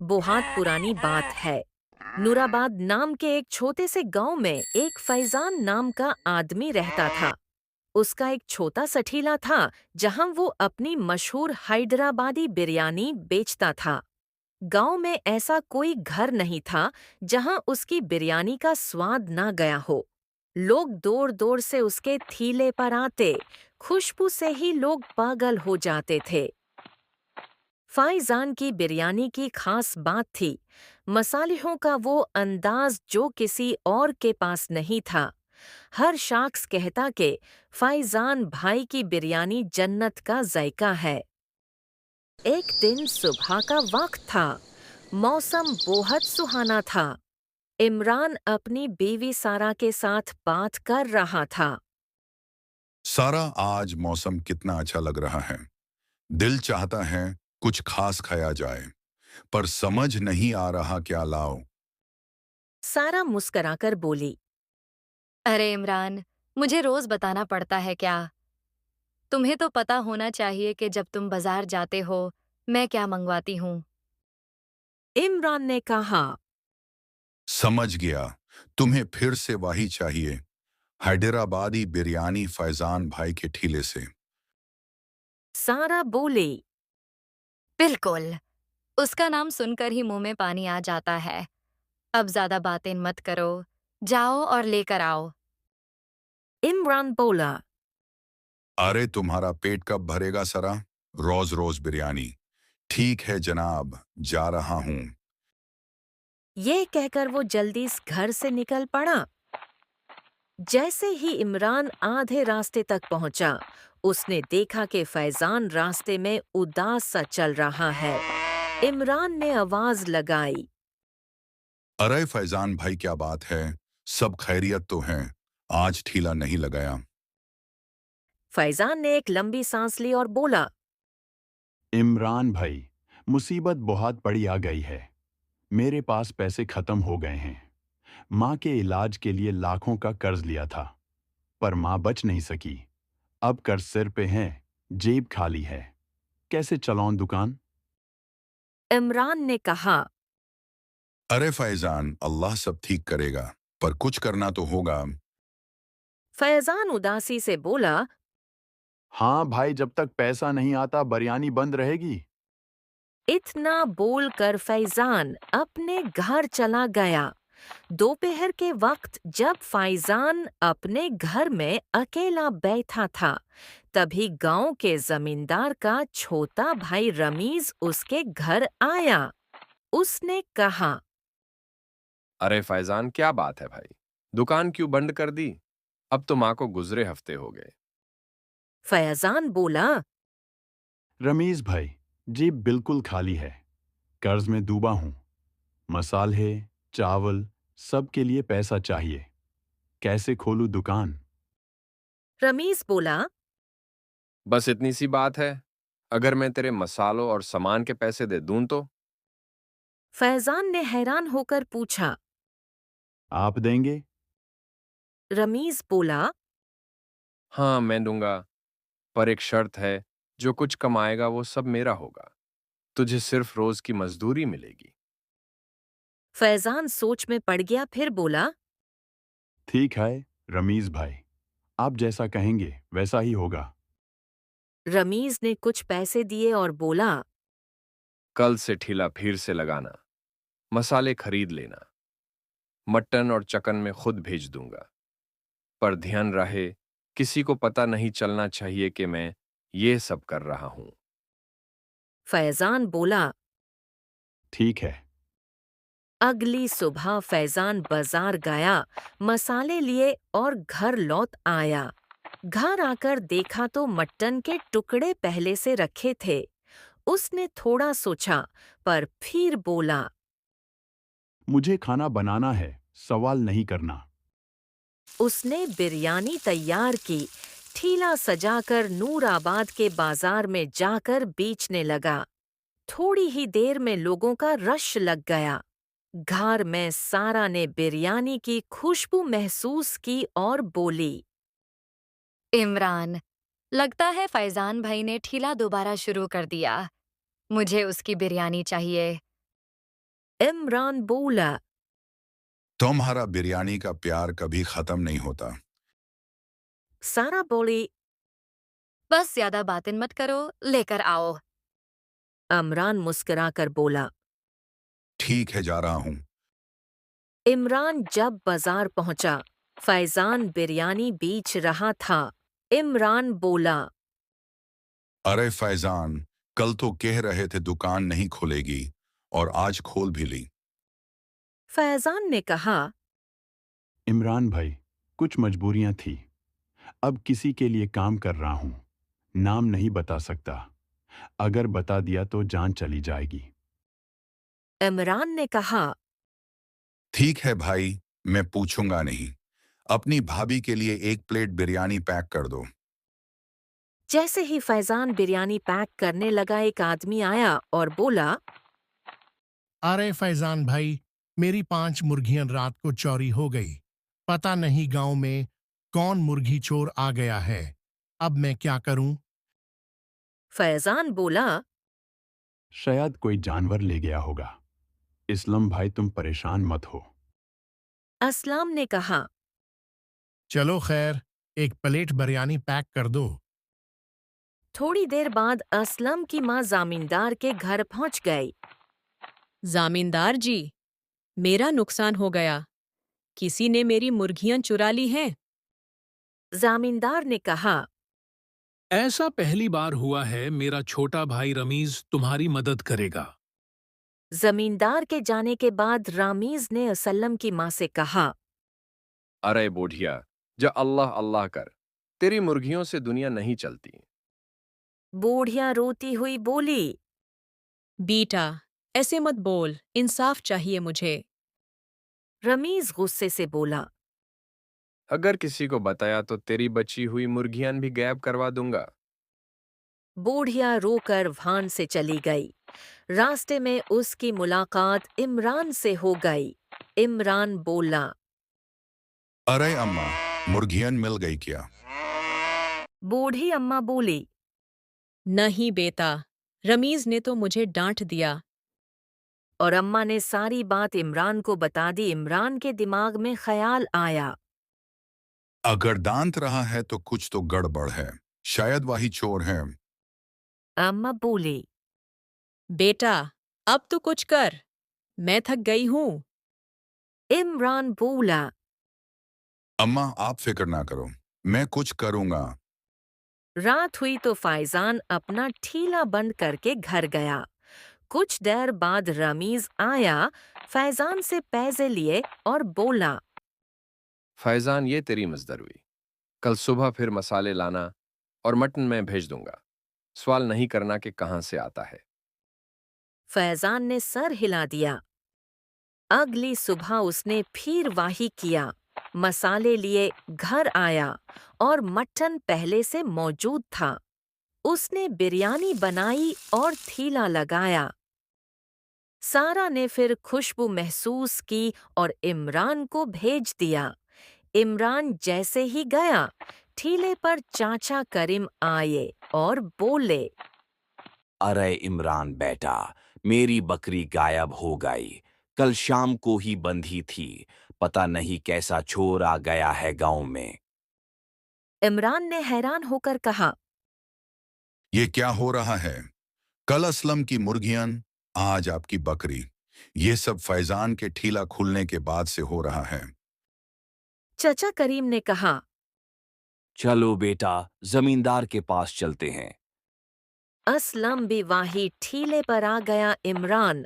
बहुत पुरानी बात है। नूराबाद नाम के एक छोटे से गांव में एक फैजान नाम का आदमी रहता था। उसका एक छोटा सा ठेला था जहां वो अपनी मशहूर हैदराबादी बिरयानी बेचता था। गांव में ऐसा कोई घर नहीं था जहां उसकी बिरयानी का स्वाद ना गया हो। लोग दूर दूर से उसके ठेले पर आते, खुशबू से ही लोग पागल हो जाते थे। फाइजान की बिरयानी की खास बात थी मसालों का वो अंदाज जो किसी और के पास नहीं था। हर शख्स कहता कि फाइजान भाई की बिरयानी जन्नत का जायका है। एक दिन सुबह का वक्त था। मौसम बहुत सुहाना था। इमरान अपनी बीवी सारा के साथ बात कर रहा था। सारा, आज मौसम कितना अच्छा लग रहा है। दिल चाहता है कुछ खास खाया जाए, पर समझ नहीं आ रहा क्या लाओ। सारा मुस्कराकर बोली। अरे इमरान, मुझे रोज बताना पड़ता है क्या? तुम्हें तो पता होना चाहिए कि जब तुम बाजार जाते हो, मैं क्या मंगवाती हूँ। इमरान ने कहा। समझ गया, तुम्हें फिर से वही चाहिए, हैदराबादी बिरयानी फैजान भाई के ठेले से। सारा बोली। बिल्कुल, उसका नाम सुनकर ही मुंह में पानी आ जाता है। अब ज्यादा बातें मत करो, जाओ और लेकर आओ। इमरान बोला। अरे तुम्हारा पेट कब भरेगा सरा, रोज रोज बिरयानी। ठीक है जनाब, जा रहा हूँ। ये कहकर वो जल्दी इस घर से निकल पड़ा। जैसे ही इमरान आधे रास्ते तक पहुंचा, उसने देखा कि फैजान रास्ते में उदास सा चल रहा है। इमरान ने आवाज लगाई। अरे फैजान भाई, क्या बात है? सब खैरियत तो है? आज ठेला नहीं लगाया? फैजान ने एक लंबी सांस ली और बोला। इमरान भाई, मुसीबत बहुत बड़ी आ गई है। मेरे पास पैसे खत्म हो गए हैं। माँ के इलाज के लिए लाखों का कर्ज लिया था, पर माँ बच नहीं सकी। अब कर्ज सिर पे है, जेब खाली है। कैसे चलाऊं दुकान? इमरान ने कहा। अरे फैजान, अल्लाह सब ठीक करेगा, पर कुछ करना तो होगा। फैजान उदासी से बोला। हाँ भाई, जब तक पैसा नहीं आता बिरयानी बंद रहेगी। इतना बोलकर फैजान अपने घर चला गया। दोपहर के वक्त जब फैजान अपने घर में अकेला बैठा था, तभी गांव के जमींदार का छोटा भाई रमीज उसके घर आया। उसने कहा। अरे फैजान, क्या बात है भाई? दुकान क्यों बंद कर दी? अब तो माँ को गुजरे हफ्ते हो गए। फैजान बोला। रमीज भाई, जेब बिल्कुल खाली है। कर्ज में डूबा हूं। मसाले, चावल, सब के लिए पैसा चाहिए। कैसे खोलूं दुकान? रमीज बोला। बस इतनी सी बात है। अगर मैं तेरे मसालों और सामान के पैसे दे दूं तो? फैजान ने हैरान होकर पूछा। आप देंगे? रमीज बोला। हाँ, मैं दूंगा, पर एक शर्त है। जो कुछ कमाएगा वो सब मेरा होगा। तुझे सिर्फ रोज की मजदूरी मिलेगी। फैजान सोच में पड़ गया, फिर बोला। ठीक है रमीज भाई, आप जैसा कहेंगे वैसा ही होगा। रमीज ने कुछ पैसे दिए और बोला। कल से ठेला फिर से लगाना। मसाले खरीद लेना। मटन और चकन में खुद भेज दूंगा। पर ध्यान रहे, किसी को पता नहीं चलना चाहिए कि मैं ये सब कर रहा हूं। फैजान बोला। ठीक है। अगली सुबह फैजान बाजार गया, मसाले लिए और घर लौट आया। घर आकर देखा तो मटन के टुकड़े पहले से रखे थे। उसने थोड़ा सोचा, पर फिर बोला। मुझे खाना बनाना है, सवाल नहीं करना। उसने बिरयानी तैयार की, ठेला सजाकर नूराबाद के बाजार में जाकर बेचने लगा। थोड़ी ही देर में लोगों का रश लग गया। घर में सारा ने बिरयानी की खुशबू महसूस की और बोली। इमरान, लगता है फैजान भाई ने ठेला दोबारा शुरू कर दिया। मुझे उसकी बिरयानी चाहिए। इमरान बोला। तुम्हारा बिरयानी का प्यार कभी खत्म नहीं होता। सारा बोली। बस ज्यादा बातें मत करो, लेकर आओ। इमरान मुस्कुराकर बोला। ठीक है, जा रहा हूं। इमरान जब बाजार पहुंचा, फैजान बिरयानी बेच रहा था। इमरान बोला। अरे फैजान, कल तो कह रहे थे दुकान नहीं खुलेगी और आज खोल भी ली। फैजान ने कहा। इमरान भाई, कुछ मजबूरियां थी। अब किसी के लिए काम कर रहा हूं। नाम नहीं बता सकता। अगर बता दिया तो जान चली जाएगी। इमरान ने कहा। ठीक है भाई, मैं पूछूंगा नहीं। अपनी भाभी के लिए एक प्लेट बिरयानी पैक कर दो। जैसे ही फैजान बिरयानी पैक करने लगा, एक आदमी आया और बोला। अरे फैजान भाई, मेरी 5 मुर्गियां रात को चोरी हो गई। पता नहीं गांव में कौन मुर्गी चोर आ गया है। अब मैं क्या करूं? फैजान बोला। शायद कोई जानवर ले गया होगा। इस्लाम भाई, तुम परेशान मत हो। असलाम ने कहा। चलो खैर, एक प्लेट बिरयानी पैक कर दो। थोड़ी देर बाद असलम की माँ जामींदार के घर पहुंच गई। जामींदार जी, मेरा नुकसान हो गया। किसी ने मेरी मुर्गियां चुरा ली हैं। जामींदार ने कहा। ऐसा पहली बार हुआ है। मेरा छोटा भाई रमीज तुम्हारी मदद करेगा। जमींदार के जाने के बाद रामीज ने असलम की माँ से कहा। अरे बूढ़िया, जा अल्लाह अल्लाह कर, तेरी मुर्गियों से दुनिया नहीं चलती। बूढ़िया रोती हुई बोली। बेटा, ऐसे मत बोल, इंसाफ चाहिए मुझे। रमीज गुस्से से बोला। अगर किसी को बताया तो तेरी बची हुई मुर्गियां भी गायब करवा दूंगा। बूढ़िया रोकर भान से चली गई। रास्ते में उसकी मुलाकात इमरान से हो गई। इमरान बोला। अरे अम्मा, मुर्गियन मिल गई क्या? बूढ़ी अम्मा बोली। नहीं बेटा, रमीज ने तो मुझे डांट दिया। और अम्मा ने सारी बात इमरान को बता दी। इमरान के दिमाग में ख्याल आया। अगर दांत रहा है तो कुछ तो गड़बड़ है। शायद वही चोर है। अम्मा बोली। बेटा, अब तो कुछ कर, मैं थक गई हूँ। इमरान बोला। अम्मा, आप फिक्र ना करो, मैं कुछ करूंगा। रात हुई तो फैजान अपना ठीला बंद करके घर गया। कुछ देर बाद रमीज आया, फैजान से पैसे लिए और बोला। फैजान, ये तेरी मजदर हुई। कल सुबह फिर मसाले लाना और मटन मैं भेज दूंगा। सवाल नहीं करना कि कहां से आता है। फैजान ने सर हिला दिया। अगली सुबह उसने फिर वाही किया। मसाले लिए घर आया और मटन पहले से मौजूद था। उसने बिरयानी बनाई और थीला लगाया। सारा ने फिर खुशबू महसूस की और इमरान को भेज दिया। इमरान जैसे ही गया, ठीले पर चाचा करीम आए और बोले। अरे इमरान बेटा, मेरी बकरी गायब हो गई। कल शाम को ही बंधी थी। पता नहीं कैसा चोर आ गया है गांव में। इमरान ने हैरान होकर कहा। ये क्या हो रहा है? कल असलम की मुर्गियन, आज आपकी बकरी। ये सब फैजान के ठीला खुलने के बाद से हो रहा है। चाचा करीम ने कहा। चलो बेटा, जमींदार के पास चलते हैं। असलम भी वाही ठीले पर आ गया। इमरान,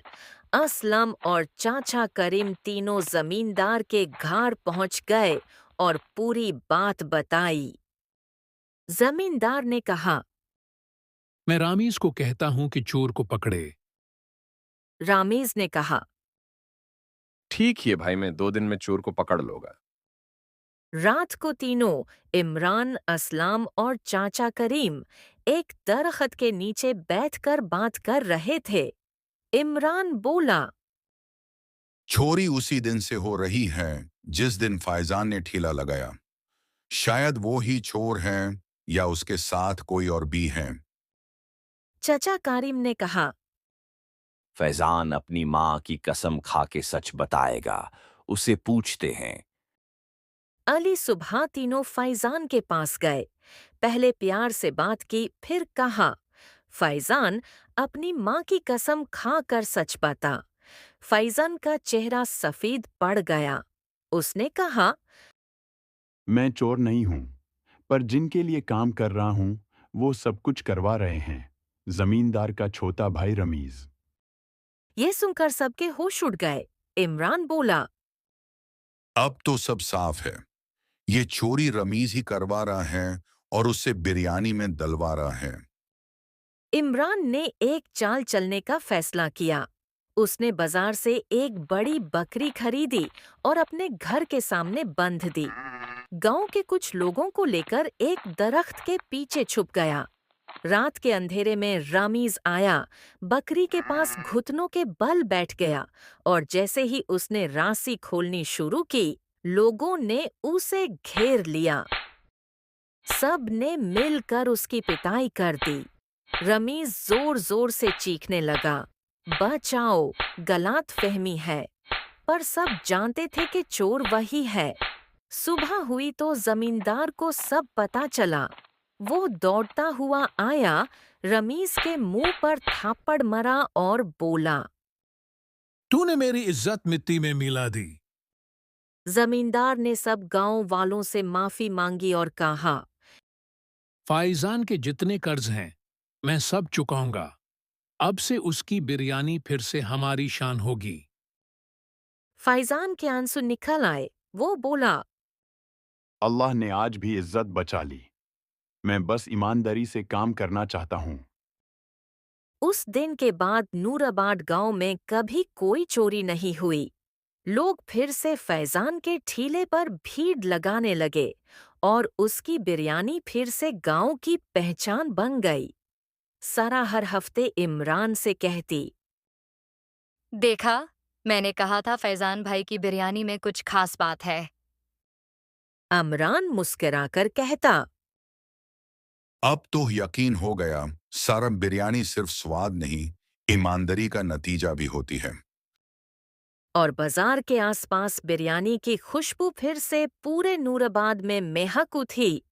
असलम और चाचा करीम तीनों जमींदार के घर पहुंच गए और पूरी बात बताई। जमींदार ने कहा। मैं रामीज को कहता हूं कि चोर को पकड़े। रामीज ने कहा। ठीक ही है भाई, मैं 2 दिन में चोर को पकड़ लूंगा। रात को तीनों, इमरान, असलम और चाचा करीम, एक दरख्त के नीचे बैठकर बात कर रहे थे। इमरान बोला। चोरी उसी दिन से हो रही है जिस दिन फैजान ने ठीला लगाया। शायद वो ही चोर हैं या उसके साथ कोई और भी हैं। चाचा करीम ने कहा। फैजान अपनी माँ की कसम खा के सच बताएगा। उसे पूछते हैं। अली सुबह तीनों फैजान के पास गए। पहले प्यार से बात की, फिर कहा। फैजान अपनी माँ की कसम खा कर सच बता। फैजान का चेहरा सफेद पड़ गया। उसने कहा, मैं चोर नहीं हूं, पर जिनके लिए काम कर रहा हूं वो सब कुछ करवा रहे हैं। जमींदार का छोटा भाई रमीज। यह सुनकर सबके होश उड़ गए। इमरान बोला, अब तो सब साफ है। ये चोरी रमीज ही करवा रहा है और उससे बिरयानी में डलवा रहा है। इमरान ने एक चाल चलने का फैसला किया। उसने बाजार से एक बड़ी बकरी खरीदी और अपने घर के सामने बंध दी। गांव के कुछ लोगों को लेकर एक दरख्त के पीछे छुप गया। रात के अंधेरे में रामीज आया, बकरी के पास घुटनों के बल बैठ गया और जैसे ही उसने रासी खोलनी शुरू की, लोगों ने उसे घेर लिया। सब ने मिलकर उसकी पिटाई कर दी। रमीज जोर जोर से चीखने लगा, बचाओ, गलतफहमी है। पर सब जानते थे कि चोर वही है। सुबह हुई तो जमींदार को सब पता चला। वो दौड़ता हुआ आया, रमीज के मुंह पर थापड़ मरा और बोला, तूने मेरी इज्जत मिट्टी में मिला दी। जमींदार ने सब गांव वालों से माफी मांगी और कहा, फाइजान के जितने कर्ज हैं मैं सब चुकाऊंगा। अब से उसकी बिरयानी फिर से हमारी शान होगी। फैजान के आंसू निकल आए। वो बोला, अल्लाह ने आज भी इज्जत बचा ली। मैं बस ईमानदारी से काम करना चाहता हूं। उस दिन के बाद नूराबाद गांव में कभी कोई चोरी नहीं हुई। लोग फिर से फैजान के ठीले पर भीड़ लगाने लगे और उसकी बिरयानी फिर से गांव की पहचान बन गई। सारा हर हफ्ते इमरान से कहती, देखा, मैंने कहा था फैजान भाई की बिरयानी में कुछ खास बात है। इमरान मुस्कुराकर कहता, अब तो यकीन हो गया, सारा बिरयानी सिर्फ स्वाद नहीं, ईमानदारी का नतीजा भी होती है। और बाजार के आसपास बिरयानी की खुशबू फिर से पूरे नूराबाद में महक उठी।